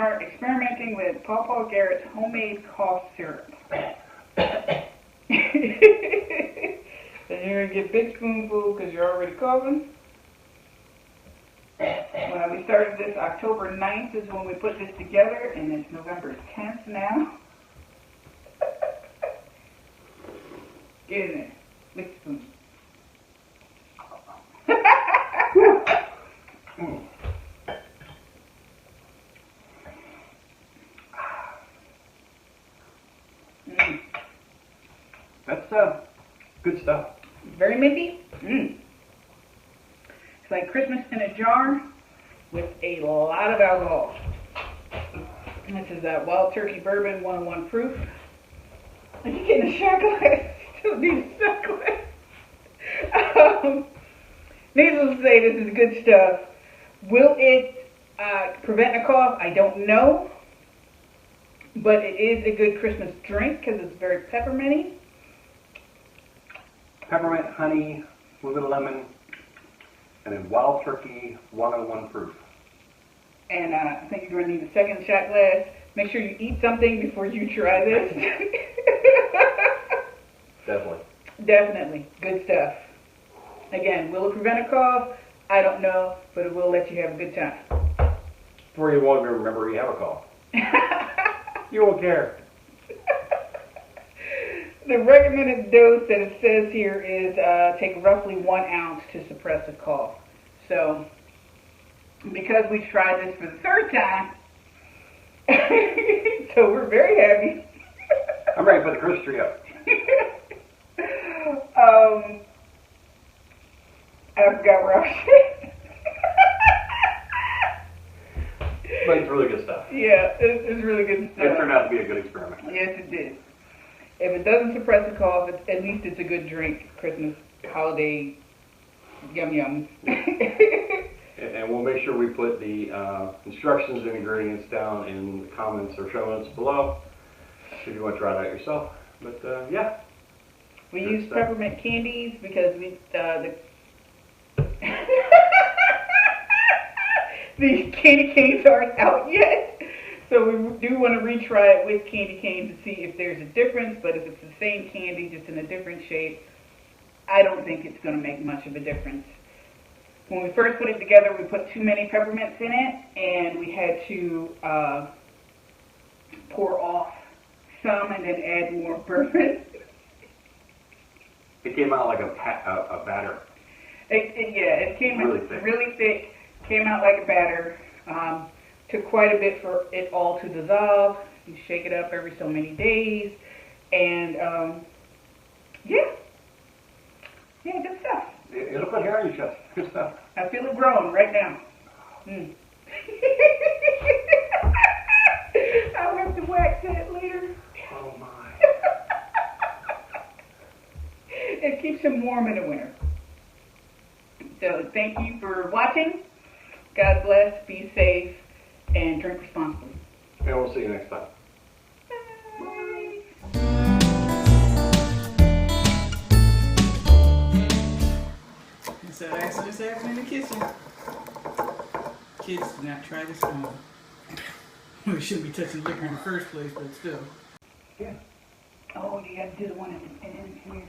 are experimenting with Paw Paw Garrett's homemade cough syrup. And you're going to get a big spoonful because you're already coughing. When we started this, October 9th is when we put this together, and it's November 10th now. Get in there. Lick the spoon. That's good stuff. Very minty. It's like Christmas in a jar with a lot of alcohol. And this is that Wild Turkey Bourbon 101 proof. Are you getting a shot glass? Still need a shot glass. Needless to say, this is good stuff. Will it prevent a cough? I don't know. But it is a good Christmas drink because it's very pepperminty. Peppermint, honey, a little bit of lemon, and then Wild Turkey 101 proof. And I think you're going to need a second shot glass. Make sure you eat something before you try this. Definitely. Definitely. Good stuff. Again, will it prevent a cough? I don't know, but it will let you have a good time. Before you won't even remember you have a cough. You won't care. The recommended dose that it says here is take roughly 1 ounce to suppress a cough. So, because we tried this for the 3rd time, so we're very happy. I'm ready to put the Christmas tree up. I forgot where I was. But it's really good stuff. Yeah, it's really good stuff. It turned out to be a good experiment. Yes, it did. If it doesn't suppress the cough, at least it's a good drink. Christmas, holiday, yum yum. And we'll make sure we put the instructions and ingredients down in the comments or show notes below if you want to try it out yourself. But yeah. We use peppermint candies because these candy canes aren't out yet. So we do want to retry it with candy canes to see if there's a difference, but if it's the same candy, just in a different shape, I don't think it's going to make much of a difference. When we first put it together, we put too many peppermints in it, and we had to pour off some and then add more bourbon. It came out like a batter. It came out really thick, came out like a batter. Took quite a bit for it all to dissolve. You shake it up every so many days. And, yeah, good stuff. It'll put hair on your chest. Good stuff. I feel it growing right now. I'll have to wax that later. Oh, my. It keeps him warm in the winter. So, thank you for watching. God bless. Be safe. And drink responsibly. And we'll see you next time. Bye. So actually this happened in the kitchen. Kids do not try this at home. We shouldn't be touching liquor in the first place, but still. Yeah. Oh, you got to do the one in here.